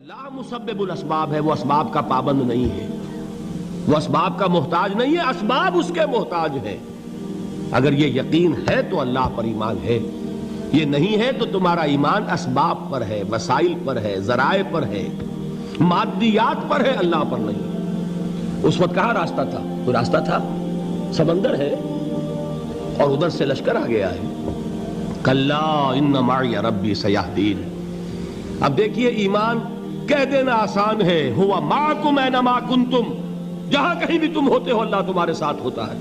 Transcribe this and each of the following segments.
لا مسبب الاسباب ہے، وہ اسباب کا پابند نہیں ہے، وہ اسباب کا محتاج نہیں ہے، اسباب اس کے محتاج ہے۔ اگر یہ یقین ہے تو اللہ پر ایمان ہے، یہ نہیں ہے تو تمہارا ایمان اسباب پر ہے، وسائل پر ہے، ذرائع پر ہے، مادیات پر ہے، اللہ پر نہیں۔ اس وقت کہاں راستہ تھا؟ کوئی راستہ تھا؟ سمندر ہے اور ادھر سے لشکر آ گیا ہے۔ کلا ان معی ربی سیہدین۔ اب دیکھیے ایمان کہہ دینا آسان ہے، ہوا معکم اینما کنتم، جہاں کہیں بھی تم ہوتے ہو اللہ تمہارے ساتھ ہوتا ہے،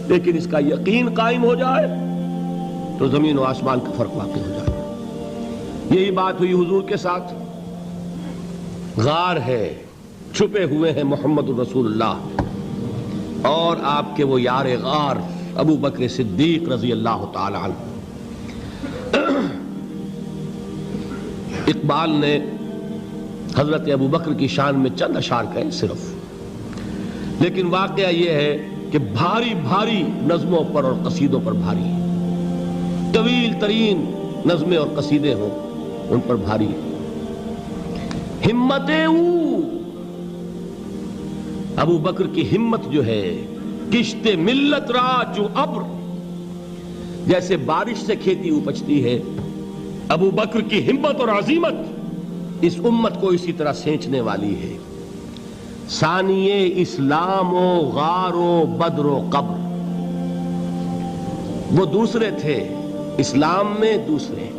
لیکن اس کا یقین قائم ہو جائے تو زمین و آسمان کا فرق واقع ہو جائے۔ یہی بات ہوئی حضور کے ساتھ۔ غار ہے، چھپے ہوئے ہیں محمد الرسول اللہ اور آپ کے وہ یار غار ابو بکر صدیق رضی اللہ تعالی عنہ۔ اقبال نے حضرت ابو بکر کی شان میں چند اشعار کہے صرف، لیکن واقعہ یہ ہے کہ بھاری بھاری نظموں پر اور قصیدوں پر بھاری ہے، طویل ترین نظمیں اور قصیدے ہوں ان پر بھاری ہے۔ ہمتیں ابو بکر کی ہمت جو ہے، کشت ملت را جو ابر، جیسے بارش سے کھیتی اپجتی ہے، ابو بکر کی ہمت اور عزیمت اس امت کو اسی طرح سینچنے والی ہے۔ ثانیے اسلام و غار و بدر و قبر، وہ دوسرے تھے اسلام میں، دوسرے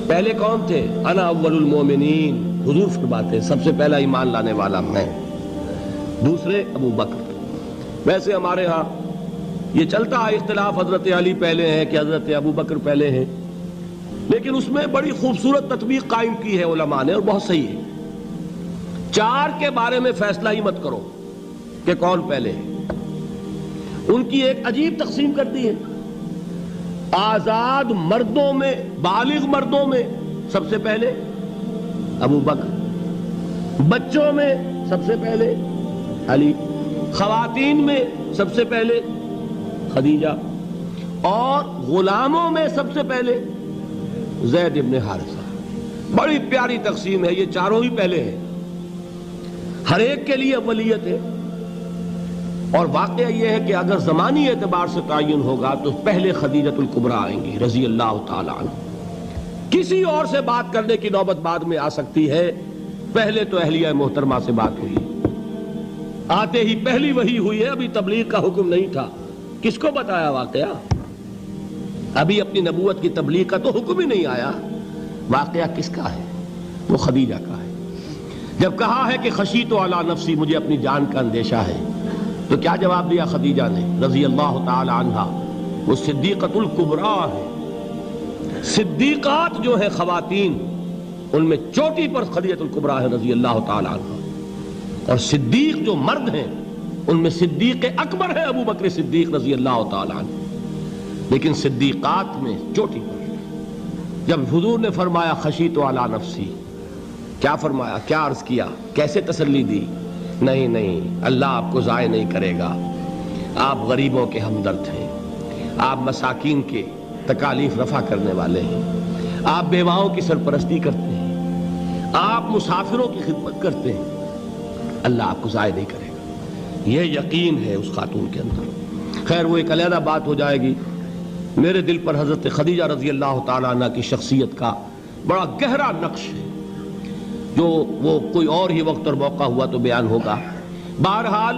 پہلے کون تھے؟ انا اول المومنین، حضور فرماتے سب سے پہلا ایمان لانے والا میں، دوسرے ابو بکر۔ ویسے ہمارے ہاں یہ چلتا ہے اختلاف، حضرت علی پہلے ہیں کہ حضرت ابو بکر پہلے ہیں، لیکن اس میں بڑی خوبصورت تطبیق قائم کی ہے علماء نے اور بہت صحیح ہے۔ چار کے بارے میں فیصلہ ہی مت کرو کہ کون پہلے ہے، ان کی ایک عجیب تقسیم کر دی ہے۔ آزاد مردوں میں، بالغ مردوں میں سب سے پہلے ابو بکر، بچوں میں سب سے پہلے علی، خواتین میں سب سے پہلے خدیجہ، اور غلاموں میں سب سے پہلے زید ابن حارثہ۔ بڑی پیاری تقسیم ہے، یہ چاروں ہی پہلے ہیں، ہر ایک کے لیے اولیت ہے۔ اور واقعہ یہ ہے کہ اگر زمانی اعتبار سے تعین ہوگا تو پہلے خدیجۃ الکبریٰ آئیں گی رضی اللہ تعالی عنہ۔ کسی اور سے بات کرنے کی نوبت بعد میں آ سکتی ہے، پہلے تو اہلیہ محترمہ سے بات ہوئی، آتے ہی پہلی وحی ہوئی ہے، ابھی تبلیغ کا حکم نہیں تھا۔ کس کو بتایا واقعہ؟ ابھی اپنی نبوت کی تبلیغ کا تو حکم ہی نہیں آیا۔ واقعہ کس کا ہے؟ وہ خدیجہ کا ہے۔ جب کہا ہے کہ خشیت علی نفسی، مجھے اپنی جان کا اندیشہ ہے، تو کیا جواب دیا خدیجہ نے رضی اللہ تعالی عنہا؟ وہ صدیقۃ الکبریٰ ہے۔ صدیقات جو ہیں خواتین، ان میں چوٹی پر خدیجۃ الکبریٰ ہے رضی اللہ تعالی عنہا، اور صدیق جو مرد ہیں ان میں صدیق اکبر ہے ابو بکر صدیق رضی اللہ تعالی عنہ، لیکن صدیقات میں چوٹی پر۔ جب حضور نے فرمایا خشیت علی نفسی، کیا فرمایا؟ کیا عرض کیا؟ کیسے تسلی دی؟ نہیں نہیں، اللہ آپ کو ضائع نہیں کرے گا، آپ غریبوں کے ہمدرد ہیں، آپ مساکین کے تکالیف رفع کرنے والے ہیں، آپ بیواؤں کی سرپرستی کرتے ہیں، آپ مسافروں کی خدمت کرتے ہیں، اللہ آپ کو ضائع نہیں کرے گا۔ یہ یقین ہے اس خاتون کے اندر۔ خیر وہ ایک علیحدہ بات ہو جائے گی۔ میرے دل پر حضرت خدیجہ رضی اللہ تعالیٰ عنہ کی شخصیت کا بڑا گہرا نقش ہے، جو وہ کوئی اور ہی وقت اور موقع ہوا تو بیان ہوگا۔ بہرحال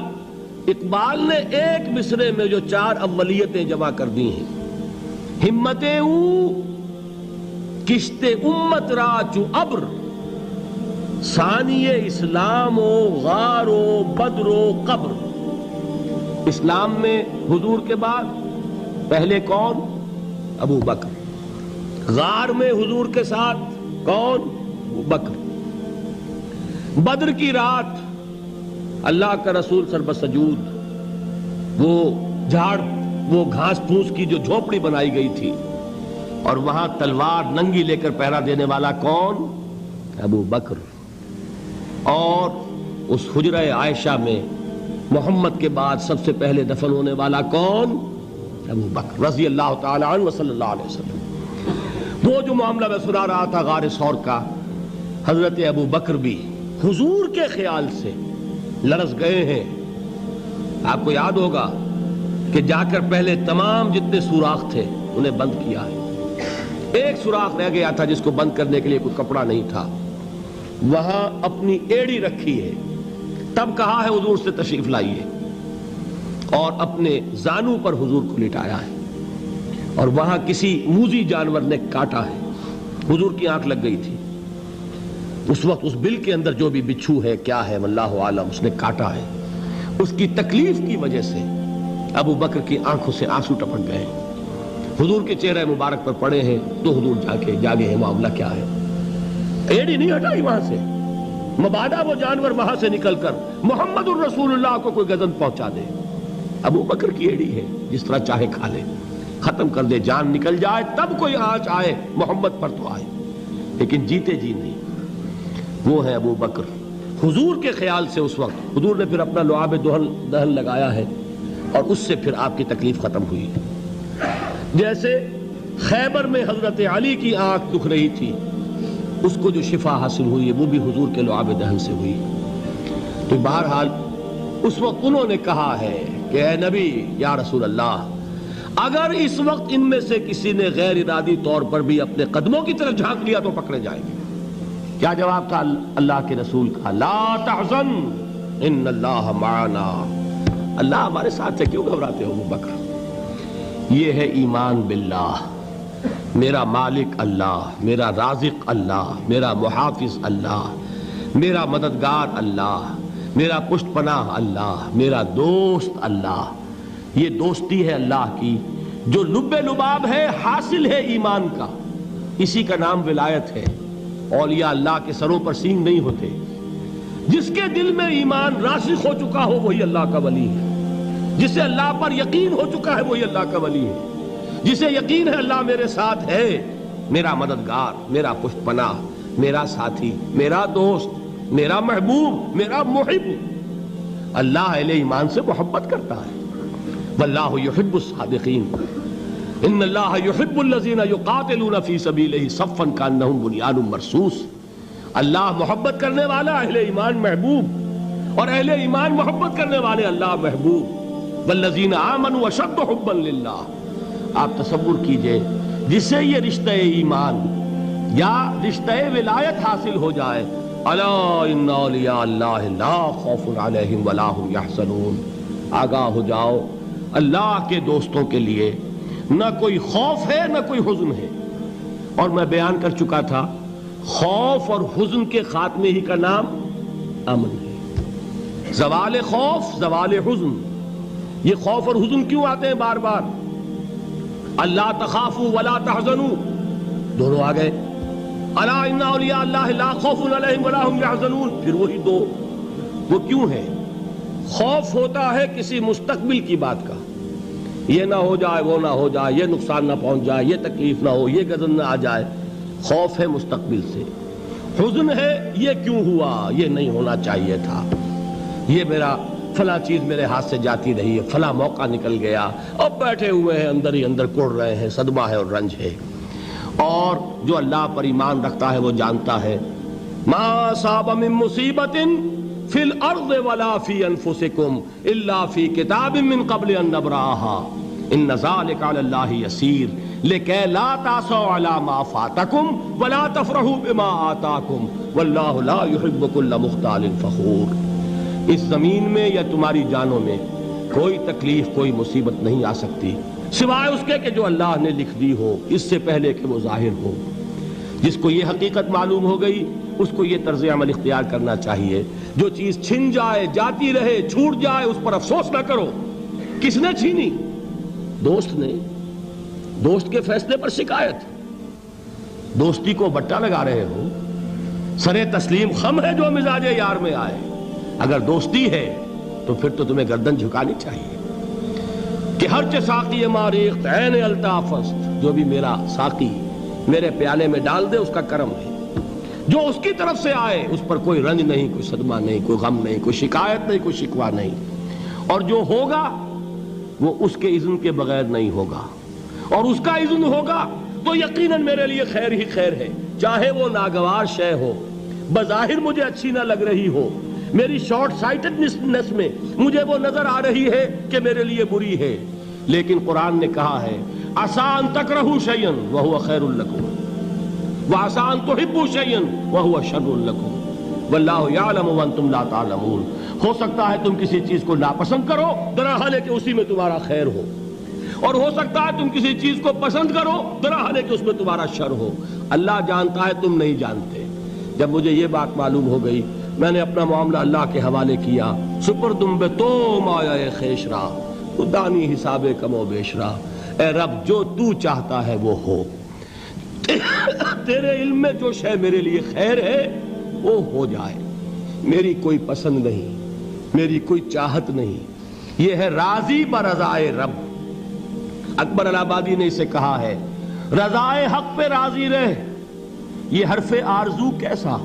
اقبال نے ایک مصرے میں جو چار اولیتیں جمع کر دی ہیں، ہمتیں کشت امت را چو ابر، ثانیے اسلام و غار و بدر و قبر۔ اسلام میں حضور کے بعد پہلے کون؟ ابو بکر۔ غار میں حضور کے ساتھ کون؟ ابو بکر۔ بدر کی رات اللہ کا رسول سربسجود، وہ جھاڑ، وہ گھاس پھوس کی جو جھوپڑی بنائی گئی تھی، اور وہاں تلوار ننگی لے کر پہرا دینے والا کون؟ ابو بکر۔ اور اس حجرہ عائشہ میں محمد کے بعد سب سے پہلے دفن ہونے والا کون؟ ابو بکر رضی اللہ تعالی عنہ صلی اللہ علیہ وسلم۔ وہ جو معاملہ میں سنا رہا تھا غار ثور کا، حضرت ابو بکر بھی حضور کے خیال سے لرز گئے ہیں. آپ کو یاد ہوگا کہ جا کر پہلے تمام جتنے سوراخ تھے انہیں بند کیا ہے. ایک سوراخ رہ گیا تھا جس کو بند کرنے کے لیے کوئی کپڑا نہیں تھا. وہاں اپنی ایڑی رکھی ہے. تب کہا ہے حضور سے تشریف لائیے, اور اپنے زانو پر حضور کو لٹایا ہے. اور وہاں کسی موذی جانور نے کاٹا ہے. حضور کی آنکھ لگ گئی تھی. اس وقت اس بل کے اندر جو بھی بچھو ہے کیا ہے واللہ عالم, اس نے کاٹا ہے. اس کی تکلیف کی وجہ سے ابو بکر کی آنکھوں سے آنسو ٹپک گئے. حضور کے چہرے مبارک پر پڑے ہیں تو حضور جاگے ہیں, معاملہ کیا ہے. ایڑی نہیں ہٹائی وہاں سے, مبادا وہ جانور وہاں سے نکل کر محمد الرسول اللہ کو کوئی گزن پہنچا دے. ابو بکر کی ایڑی ہے, جس طرح چاہے کھا لے, ختم کر دے, جان نکل جائے تب کوئی آنچ آئے محمد پر تو آئے, لیکن جیتے جی نہیں. وہ ہے ابو بکر. حضور کے خیال سے اس وقت حضور نے پھر اپنا لعاب دہن لگایا ہے, اور اس سے پھر آپ کی تکلیف ختم ہوئی. جیسے خیبر میں حضرت علی کی آنکھ دکھ رہی تھی, اس کو جو شفا حاصل ہوئی ہے وہ بھی حضور کے لعاب دہن سے ہوئی. تو بہرحال اس وقت انہوں نے کہا ہے کہ اے نبی یا رسول اللہ, اگر اس وقت ان میں سے کسی نے غیر ارادی طور پر بھی اپنے قدموں کی طرف جھانک لیا تو پکڑے جائیں گے. کیا جواب تھا اللہ کے رسول کا؟ لا تحزن ان اللہ معنا. اللہ ہمارے ساتھ ہے, کیوں گھبراتے ہو ابو بکر. یہ ہے ایمان باللہ, میرا مالک اللہ, میرا رازق اللہ, میرا محافظ اللہ, میرا مددگار اللہ, میرا پشت پناہ اللہ, میرا دوست اللہ. یہ دوستی ہے اللہ کی جو لب لباب ہے, حاصل ہے ایمان کا. اسی کا نام ولایت ہے. اولیاء اللہ کے سروں پر سینگ نہیں ہوتے. جس کے دل میں ایمان راسخ ہو چکا ہو وہی اللہ کا ولی ہے. جسے اللہ پر یقین ہو چکا ہے وہی اللہ کا ولی ہے. جسے یقین ہے اللہ میرے ساتھ ہے, میرا مددگار, میرا پشت پناہ, میرا ساتھی, میرا دوست, میرا محبوب, میرا محب. اللہ اہل ایمان سے محبت کرتا ہے. واللہ یحب الصادقین. ان اللہ یحب الذین یقاتلون فی سبیلہ صفا کانہم بنیان مرصوص. اللہ محبت کرنے والا, اہل ایمان محبوب, اور اہل ایمان محبت کرنے والے اللہ محبوب. والذین آمنوا اشد حبا للہ. آپ تصور کیجئے جسے یہ رشتہ ایمان یا رشتہ ولایت حاصل ہو جائے, الا ان اولیاء اللہ لا خوف علیہم ولا هم یحزنون. آگاہ ہو جاؤ, اللہ کے دوستوں کے لیے نہ کوئی خوف ہے نہ کوئی حزن ہے. اور میں بیان کر چکا تھا, خوف اور حزن کے خاتمے ہی کا نام امن ہے. زوال خوف, زوال حزن. یہ خوف اور حزن کیوں آتے ہیں بار بار؟ اللہ تخافوا ولا تحزنوا, دونوں آ گئے. الا ان اولیاء اللہ لا خوف علیہم ولا هم یحزنون, پھر وہی دو. وہ کیوں ہے؟ خوف ہوتا ہے کسی مستقبل کی بات کا, یہ نہ ہو جائے, وہ نہ ہو جائے, یہ نقصان نہ پہنچ جائے, یہ تکلیف نہ ہو, یہ غضب نہ آ جائے. خوف ہے مستقبل سے. حزن ہے یہ کیوں ہوا, یہ نہیں ہونا چاہیے تھا, یہ میرا فلاں چیز میرے ہاتھ سے جاتی رہی ہے, فلاں موقع نکل گیا, اب بیٹھے ہوئے ہیں اندر ہی اندر کڑ رہے ہیں, صدمہ ہے اور رنج ہے. اور جو اللہ پر ایمان رکھتا ہے وہ جانتا ہے ما اصاب من مصیبت فی الارض ولا فی انفسکم الا فی کتاب من قبل ان نبرأها ان ذلک علی اللہ یسیر لکی لا تعصوا علی ما فاتکم ولا تفرحوا بما آتاکم واللہ لا يحب كل مختال فخور. اس زمین میں یا تمہاری جانوں میں کوئی تکلیف, کوئی مصیبت نہیں آ سکتی سوائے اس کے کہ جو اللہ نے لکھ دی ہو, اس سے پہلے کہ وہ ظاہر ہو. جس کو یہ حقیقت معلوم ہو گئی اس کو یہ طرز عمل اختیار کرنا چاہیے. جو چیز چھن جائے, جاتی رہے, چھوٹ جائے, اس پر افسوس نہ کرو. کس نے چھینی؟ دوست نے. دوست کے فیصلے پر شکایت. دوستی کو بٹا لگا رہے ہو, سرے تسلیم خم ہے جو مزاج یار میں آئے. اگر دوستی ہے تو پھر تو تمہیں گردن جھکانی چاہیے کہ ہر چہ ساقی ماریخت عین الطافست, جو بھی میرا ساقی میرے پیالے میں ڈال دے اس کا کرم ہے. جو اس کی طرف سے آئے اس پر کوئی رنج نہیں, کوئی صدمہ نہیں, کوئی غم نہیں, کوئی شکایت نہیں, کوئی شکوہ نہیں. اور جو ہوگا وہ اس کے اذن کے بغیر نہیں ہوگا, اور اس کا اذن ہوگا تو یقیناً میرے لیے خیر ہی خیر ہے, چاہے وہ ناگوار شے ہو. بظاہر مجھے اچھی نہ لگ رہی ہو، میری شارٹ سائٹڈنس میں مجھے وہ نظر آ رہی ہے کہ میرے لیے بری ہے، لیکن قرآن نے کہا ہے عسیٰ ان تکرہوا شیئا وہو خیر لکم وعسیٰ ان تحبوا شیئا وہو شر لکم واللہ یعلم وانتم لا تعلمون۔ ہو سکتا ہے تم کسی چیز کو ناپسند کرو، درحال ہے کہ اسی میں تمہارا خیر ہو، اور ہو سکتا ہے تم کسی چیز کو پسند کرو، درحال ہے کہ اس میں تمہارا شر ہو۔ اللہ جانتا ہے، تم نہیں جانتے۔ جب مجھے یہ بات معلوم ہو گئی، میں نے اپنا معاملہ اللہ کے حوالے کیا۔ سپردم بے تو مایا خیش را خدانی حساب کم و بیش را، اے رب جو تو چاہتا ہے وہ ہو، تیرے علم میں جو شے میرے لیے خیر ہے وہ ہو جائے، میری کوئی پسند نہیں، میری کوئی چاہت نہیں، یہ ہے راضی برضائے رب۔ اکبر الہ آبادی نے اسے کہا ہے رضائے حق پہ راضی رہ، یہ حرف آرزو کیسا،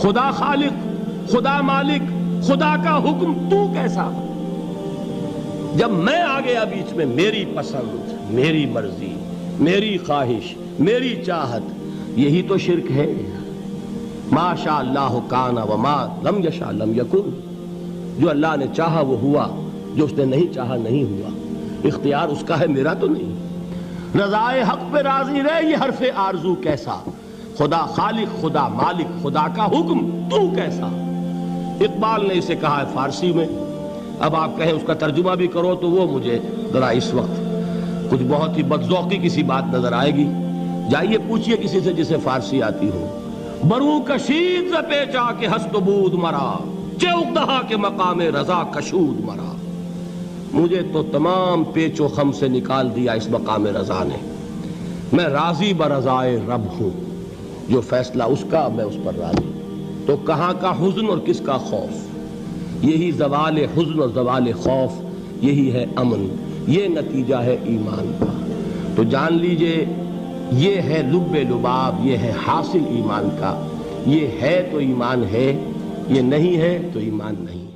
خدا خالق، خدا مالک، خدا کا حکم تو کیسا۔ جب میں آ گیا بیچ میں، میری پسند، میری مرضی، میری خواہش، میری چاہت، یہی تو شرک ہے۔ ما شاء اللہ کان وما لم یشاء لم یکن، جو اللہ نے چاہا وہ ہوا، جو اس نے نہیں چاہا نہیں ہوا، اختیار اس کا ہے، میرا تو نہیں۔ رضائے حق پہ راضی رہ، یہ حرف آرزو کیسا، خدا خالق، خدا مالک، خدا کا حکم تو کیسا۔ اقبال نے اسے کہا ہے فارسی میں، اب آپ کہیں اس کا ترجمہ بھی کرو تو وہ مجھے ذرا اس وقت کچھ بہت ہی بدذوقی کسی بات نظر آئے گی۔ جائیے پوچھئے کسی سے جسے فارسی آتی ہو۔ برو کشید ز پیچا کے ہست بود مرا، چے اقدہا کے مقام رضا کشود مرا۔ مجھے تو تمام پیچ و خم سے نکال دیا اس مقام رضا نے، میں راضی برضائے رب ہوں، جو فیصلہ اس کا میں اس پر راضی ہوں۔ تو کہاں کا حزن اور کس کا خوف، یہی زوال حزن اور زوال خوف، یہی ہے امن، یہ نتیجہ ہے ایمان کا۔ تو جان لیجئے یہ ہے لب لباب، یہ ہے حاصل ایمان کا، یہ ہے تو ایمان ہے، یہ نہیں ہے تو ایمان نہیں۔